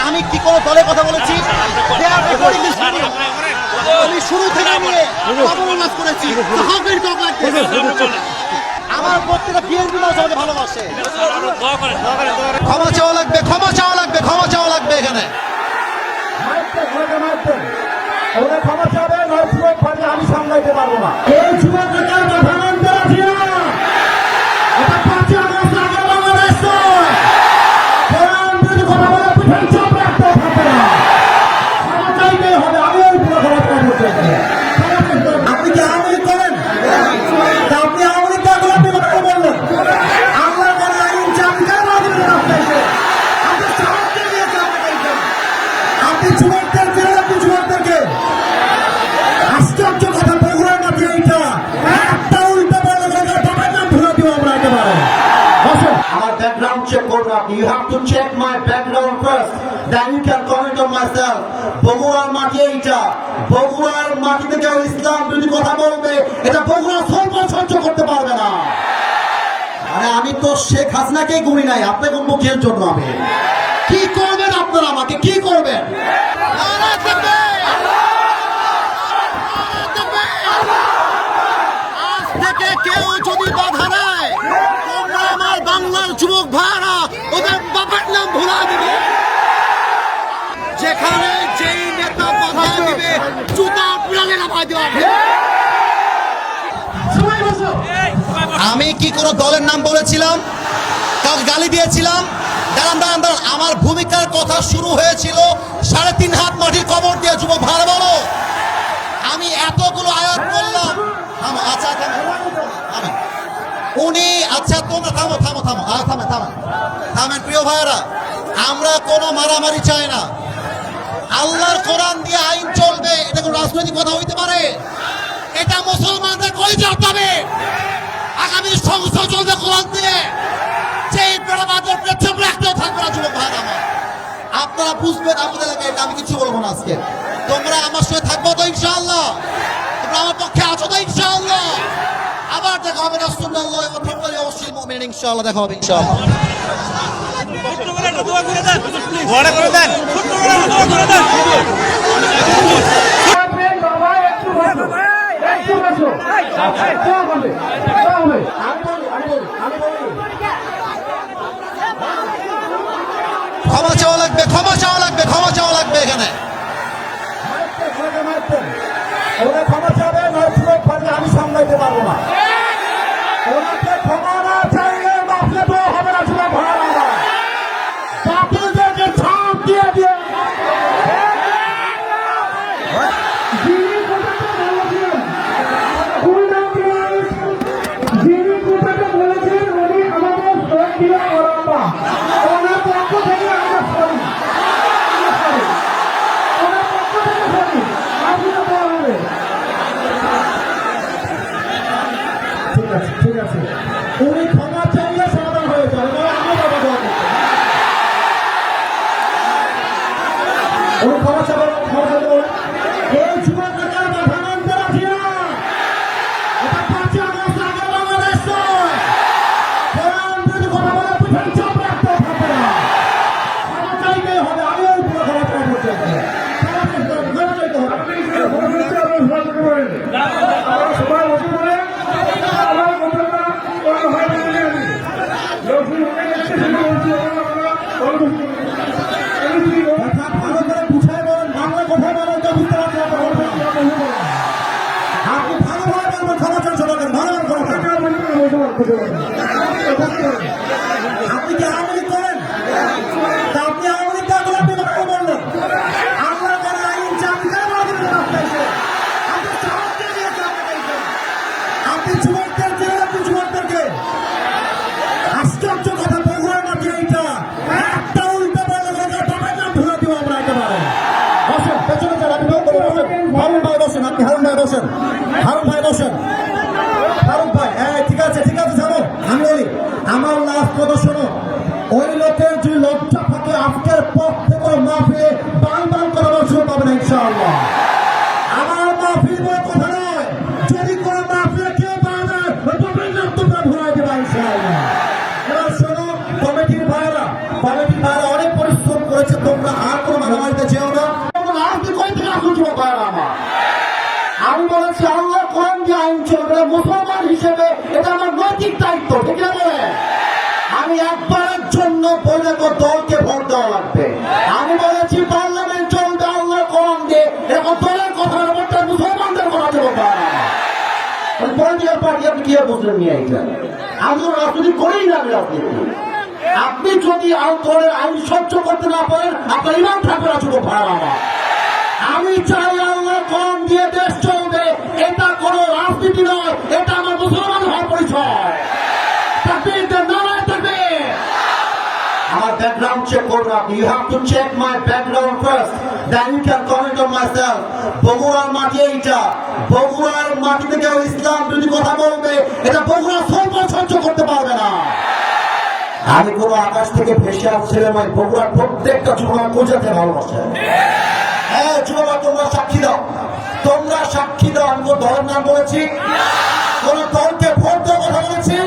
আমি কি কোনো দলের কথা বলেছি? আমি শুরু থেকে নিয়ে অবমাননা করেছি। আমার প্রত্যেকটা বিএনপি মানুষ আমাকে ভালোবাসে। ক্ষমা চাওয়া লাগবে, ক্ষমা চাওয়া লাগবে, ক্ষমা চাওয়া লাগবে এখানে। ক্ষমা চাবে আমি সামলাইতে পারবো না। এই যুবকরা প্রধানমন্ত্রী আছে না, এটা 5 আগস্ট আগে বাংলাদেশ নয়। প্রধানমন্ত্রী কথা বলে পিছন চাপ রাখতে হবে না। ক্ষমা চাইতে হবে। আমি ওই পুরো ক্ষমা চাইতে চাই। আপনি কি আওয়ামী লীগ করেন? আপনি আওয়ামী লীগ করে আপনি কথা বললেন। আল্লাহ করে আইন চাবি কেন দিবেন আপনাকে? আপনি সাহায্য নিয়েছে আপনাকে। আপনি যুবকদের জেলে, আপনি যুবকদেরকে আশ্চর্য কথা বগুড়ার মাঠে এইটা একটা উল্টো বলে বাবার নাম ধরে দিব আমরা একেবারে। আমার ব্যাকগ্রাউন্ড চেক করবেন আপনি। You have to check my background first, then you can comment on myself. বগুড়ার মাঠে এইটা, বগুড়ার মাটিতে কেউ ইসলাম যদি কথা বলবে এটা বগুড়া সহ্য করতে পারবে না। আরে আমি তো শেখ হাসিনাকে গুনি নাই, আপনাকে মুখের জন্য আমি কি করবেন? আপনারা আমাকে কি করবেন? কেউ যদি বাধা দেয়, তোমরা আমার বাংলার যুবক ভাইরা ওদের বাবার নাম ভুলা দিবে। যেখানে যেই নেতা বাধা দিবে জুতা পিড়ালে নামাই দেওয়া হবে। আমি কি কোনো দলের নাম বলেছিলাম? কাউকে গালি দিয়েছিলাম? দাঁড়ান দাঁড়ান দাঁড়ান, আমার ভূমিকার কথা শুরু হয়েছিল 3.5 হাত মাটির কবর দিয়ে। যুবক ভালো বলো, আমি এতগুলো আয়াত করলাম। আচ্ছা উনি, আচ্ছা তোমরা থামো থামো থামো থামেন প্রিয় ভাইয়েরা, আমরা কোনো মারামারি চাই না। আল্লাহর কোরআন দিয়ে আইন চলবে, এটা কোনো রাজনৈতিক কথা হইতে পারে? এটা মুসলমানদের কলিজা হবে। আগামী সংসদ চলবে কোরআন দিয়ে। সেই প্রমাণের পেছন রাখতেও থাকবে না যুবক ভাইয়েরা আমার। আপনারা বুঝবেন আমাদের এলাকায়, এটা আমি কিছু বলবো না আজকে। তোমরা আমার সঙ্গে থাকবো তো ইনশাআল্লাহ? তোমরা আমার পক্ষে আছো তো ইনশাআল্লাহ? আবার দেখা হবে রাসূলুল্লাহ ওয়া তাআলা অবশ্যই মুমিন ইনশাআল্লাহ দেখা হবে ইনশাআল্লাহ। ছোট্ট করে একটা দোয়া করে দেন, বড় করে দেন, ছোট্ট করে একটা দোয়া করে দেন। ক্ষমা চাওয়া লাগবে, ক্ষমা চাওয়া লাগবে, ক্ষমা চাওয়া লাগবে এখানে। ক্ষমা চাবে আমি সামলাইতে পারবো না। ওনাকে ক্ষমা না চাইলে মাফলে তো হবে না। শুনে ভাড়া না বাতিলদেরকে ছাপ দিয়ে দিয়ে যিনি কোথাটা বলেছেন উনি আমাদের ভোট দিয়ে ওরা ওনার পক্ষ থেকে আমরা সরি, ওনার পক্ষ থেকে সরি আপনাকে দেওয়া হবে। ঠিক আছে উনি ক্ষমা চাইলে সমাধান হয়ে যাবে, আমি বাবা দেওয়া করতে উনি ক্ষমা চাইলে এই যুবকরা প্রধানমন্ত্রী আছে না, এটা 5 আগস্ট আগে বাংলাদেশ নয়। প্রধানমন্ত্রী কথা বলে পিছন চাপ রাখতে হবে না। ক্ষমা চাইতে হবে। আমি ওই পুরো ক্ষমা চাইতে চাই। ক্ষমা চাইতে হবে। সবাই বসে পড়ে আমার কথাটা ভালো করে বুঝাই বলেন, বাংলা কথা বলেন, আপনি ভালোভাবে বলবেন। ক্ষমা চান সবাই ভালো আপনি কি আওয়ামী লীগ করেন? তা আপনি আওয়ামী লীগ করে আপনি কথা বললেন। আল্লাহ করে আইন চাবি কেন দিবেন আপনাকে? আপনি সাহায্য নিয়েছে আপনাকে। আপনি যুবকদের জেলে, আপনি যুবকদেরকে আশ্চর্য কথা বগুড়ার মাঠে এইটা একটা উল্টো বলে বাবার নাম ধরে দিব আমরা একেবারে। বসেন পেছনে যান, আপনি বসেন। হারুন ভাই বসেন, আপনি হারুন ভাই বসেন, হারুন ভাই বসেন, হারুন ভাই। হ্যাঁ ঠিক আছে জানো আমি বলি আমার লাস্ট কথা শোনো। ওই লোকের যে লজ্জা থাকে আজকের পর থেকে মাহফিলে বান করাবার সুযোগ পাবে না ইনশাআল্লাহ। আমার মাহফিল বলে কথা নয়, যদি কোনো মাহফিলে কেউ পাবে তোমরা ভরাই দেবা ইনশাআল্লাহ। এবার শোনো কমিটির নৈতিক দায়িত্ব, ঠিক না বলে? আমি একবারের জন্য বৈধ দলকে ভোট দেওয়া লাগবে। আমি বলেছি পার্লামেন্ট চলবে আল্লাহর কোরআন দিয়ে, এখন দলের কথা বলতে মুসলমানদের কথা বলতে পলিটিক্যাল পার্টি আপনি কি বুঝলেন নিয়ে এইটা? আমি তো রাজনীতি করেই না, আমি রাজনীতি। আপনি যদি দলের আইন সহ্য করতে না পারেন, আপনার ইমাম থাকবে না, শুধু ভাড়া আমার। আমি চাই আল্লাহর কোরআন দিয়ে দেশ চলবে, এটা কোনো রাজনীতি নয়, এটা আমার মুসলমান হওয়ার পরিচয়। তাকবীর, নারায়ে তাকবীর। আমার ব্যাকগ্রাউন্ড চেক করবেন আপনি। You have to check my background first, then you can comment on myself. বগুড়ার মাটি এইটা, বগুড়ার মাটিতে কেউ ইসলাম যদি কথা বলবে, এটা বগুড়া সহ্য করতে পারবে না। আমি কোনো আকাশ থেকে ভেসে আসছিলাম, বগুড়ার প্রত্যেকটা যুবক পূজাতে ভালোবাসে। হ্যাঁ যুবক, তোমরা সাক্ষী দাও, তোমরা সাক্ষী দাও। আমি কোন দলের নাম বলেছি? কোন দলকে ভোট দেওয়ার কথা বলেছি?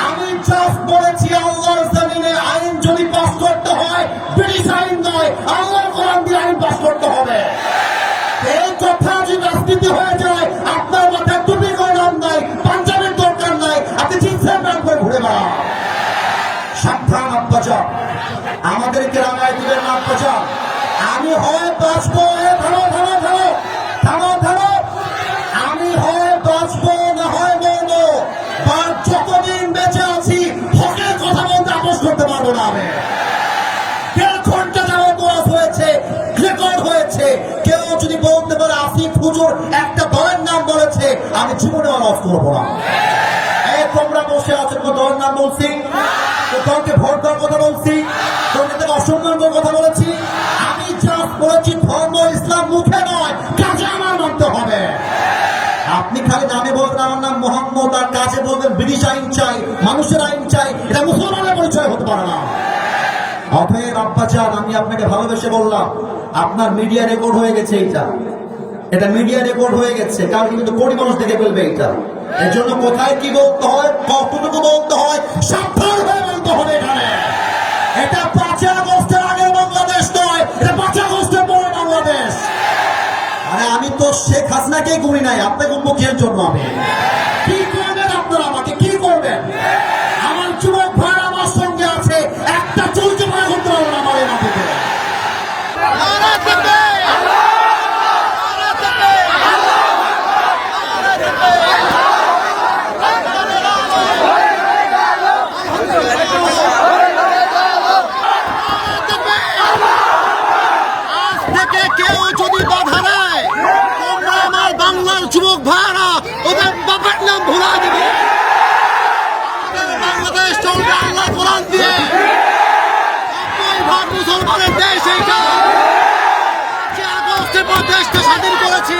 আমি জাস্ট বলেছি আল্লাহর জমিনে আইন যদি পাস করতে হয়, ব্রিটিশ আইন নয়, আল্লাহর কোরআন দিয়ে আইন পাস করতে হবে। এই কথা যদি রাজনীতি হয়ে যায়, আপনার মাথায় টুপি করে নাম নাই, পাঞ্জাবের দরকার নাই, আপনি জিন্সের প্যান্ট পরে ঘুরে বেড়ান। সাবধান আব্বাজান, আমাদেরকে রামায় দিবেন না আব্বাজান। আমি হয় বাঁচবো, থামো, আমি হয় বাঁচবো না হয় মরবো, আর যতদিন বেঁচে আছি হকের কথা বলতে আপোষ করতে পারবো না। আমি 1.5 ঘন্টা যাবত ওয়াজ হয়েছে, রেকর্ড হয়েছে। কেউ যদি বলতে পারে আসিফ হুজুর একটা দলের নাম বলেছে, আমি জীবনে ওয়াজ করবো না। তোমরা বসে আছো, কোন দলের নাম বলছি? দলকে ভোট দেওয়ার কথা বলছি? তোমরা থেকে অসম্মান করার কথা বলেছি? আমি জাস্ট বলেছি ধর্ম ইসলাম মুখে নয়, কাজে আমার মানতে হবে। আপনি খালি নামে বলবেন আমার নাম মোহাম্মদ, আর কাজে বলবেন ব্রিটিশ আইন চাই, মানুষের আইন চাই, এটা মুসলমানের পরিচয় হতে পারে না। অতএব আব্বাজান, আমি আপনাকে ভালোবেসে বললাম, আপনার মিডিয়া রেকর্ড হয়ে গেছে। এটা মিডিয়া রেকর্ড হয়ে গেছে, কারণ কিন্তু কোটি মানুষ দেখে ফেলবে এটা। এর জন্য কোথায় কি বলতে হয়, কতটুকু বলতে হয়, সাবধান হয়ে বলতে হবে। এখানে এটা 5 আগস্টের আগের বাংলাদেশ নয়, এটা 5 আগস্টের পরে বাংলাদেশ। আরে আমি তো শেখ হাসিনাকেই করি নাই, আপনাকে উন্মুখের জন্য আমি কি করবেন? আপনারা আমাকে কি করবেন? আমার যুবক ভাই আমার সঙ্গে আছে, একটা চলছে ভাই করতে পারবো না আমার এই মাটিতে। কেউ যদি বাধা দেয়, তোমরা আমার বাংলার যুবক ভাইরা ওদের বাবার নাম ভুলা দিবে। বাংলাদেশ চলবে আল্লাহ কোরআন দিয়ে, 90% মুসলমানের দেশ। এইটা 5 আগস্টের পর দেশকে স্বাধীন করেছি।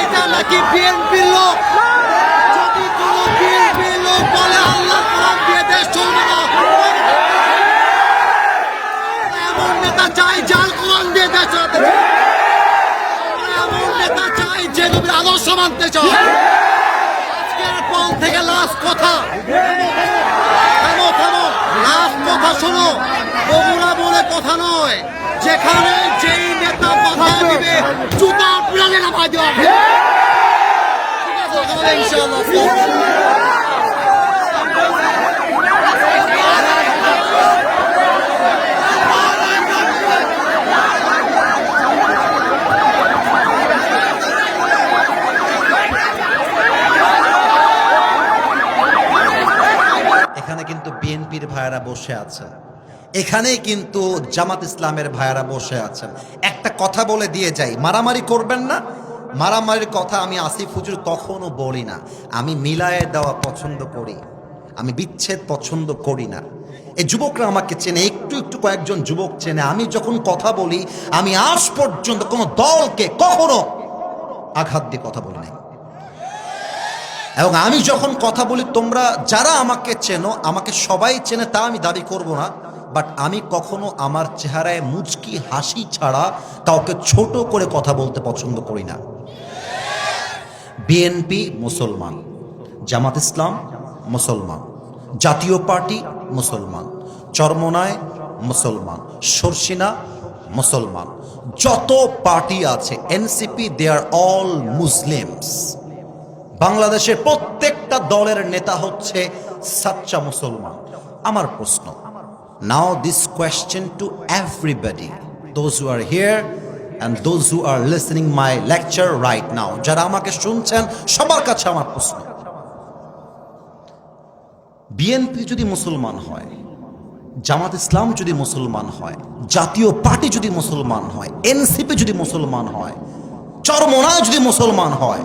এটা নাকি বিএনপির লোক? যদি কোনো বিএনপির লোক বলে আল্লাহ কোরআন দিয়ে দেশ চলবে না, এমন নেতা চাই যার কোরআন দিয়ে দেশ চালাতে চায়, এমন নেতা চাই যে নবীর আদর্শ মানতে চায়। আজকের পর থেকে লাস্ট কথা, থামো, লাস্ট কথা শোনো। বগুড়া বলে কথা নয়, যেখানে যেই নেতা বাধা দিবে জুতা প্রাণে নামাই দেওয়া হবে। ঠিক আছে, ইনশাআল্লাহ। এখানে কিন্তু বিএনপির ভাইয়েরা বসে আছেন, এখানে কিন্তু জামাত ইসলামের ভাইয়েরা বসে আছেন। একটা কথা বলে দিয়ে যাই, মারামারি করবেন না। মারামারির কথা আমি আসিফ হুজুর কখনো বলি না। আমি মিলায়ে দেওয়া পছন্দ করি, আমি বিচ্ছেদ পছন্দ করি না। এই যুবকরা আমাকে চেনে, একটু কয়েকজন যুবক চেনে। আমি যখন কথা বলি, আমি আজ পর্যন্ত কোনো দলকে কখনো আঘাত দিয়ে কথা বলি নাই। এবং আমি যখন কথা বলি, তোমরা যারা আমাকে চেনো, আমাকে সবাই চেনে তা আমি দাবি করব না, বাট আমি কখনো আমার চেহারায় মুচকি হাসি ছাড়া কাউকে ছোট করে কথা বলতে পছন্দ করি না। বিএনপি মুসলমান, জামাত ইসলাম মুসলমান, জাতীয় পার্টি মুসলমান, চরমোনাই মুসলমান, শর্ষিনা মুসলমান, যত পার্টি আছে NCP, they are all Muslims. বাংলাদেশের প্রত্যেকটা দলের নেতা হচ্ছে সাচ্চা মুসলমান। আমার প্রশ্ন, now this question to everybody, those who are here and those who are listening my lecture right now, যারা আমাকে শুনছেন সবার কাছে আমার প্রশ্ন, বিএনপি যদি মুসলমান হয়, জামাত ইসলাম যদি মুসলমান হয়, জাতীয় পার্টি যদি মুসলমান হয়, এনসিপি যদি মুসলমান হয়, চরমোনা যদি মুসলমান হয়,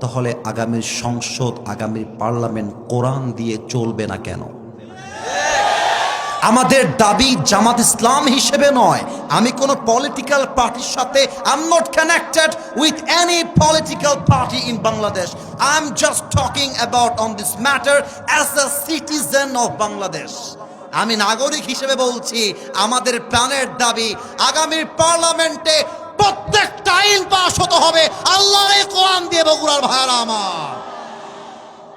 তাহলে আগামীর সংসদ, আগামীর পার্লামেন্ট কোরআন দিয়ে চলবে না কেন? আমাদের দাবি জামাত ইসলাম হিসেবে নয়, আমি কোন পলিটিক্যাল পার্টির সাথে I am not connected with any political party in Bangladesh, I am just talking about on this matter as a citizen of Bangladesh. আমি নাগরিক হিসেবে বলছি, আমাদের প্রাণের দাবি আগামীর পার্লামেন্টে প্রত্যেকটা আইন পাস হতে হবে আল্লাহর কোরআন দিয়ে। বগুড়ার ভাইরা আমার,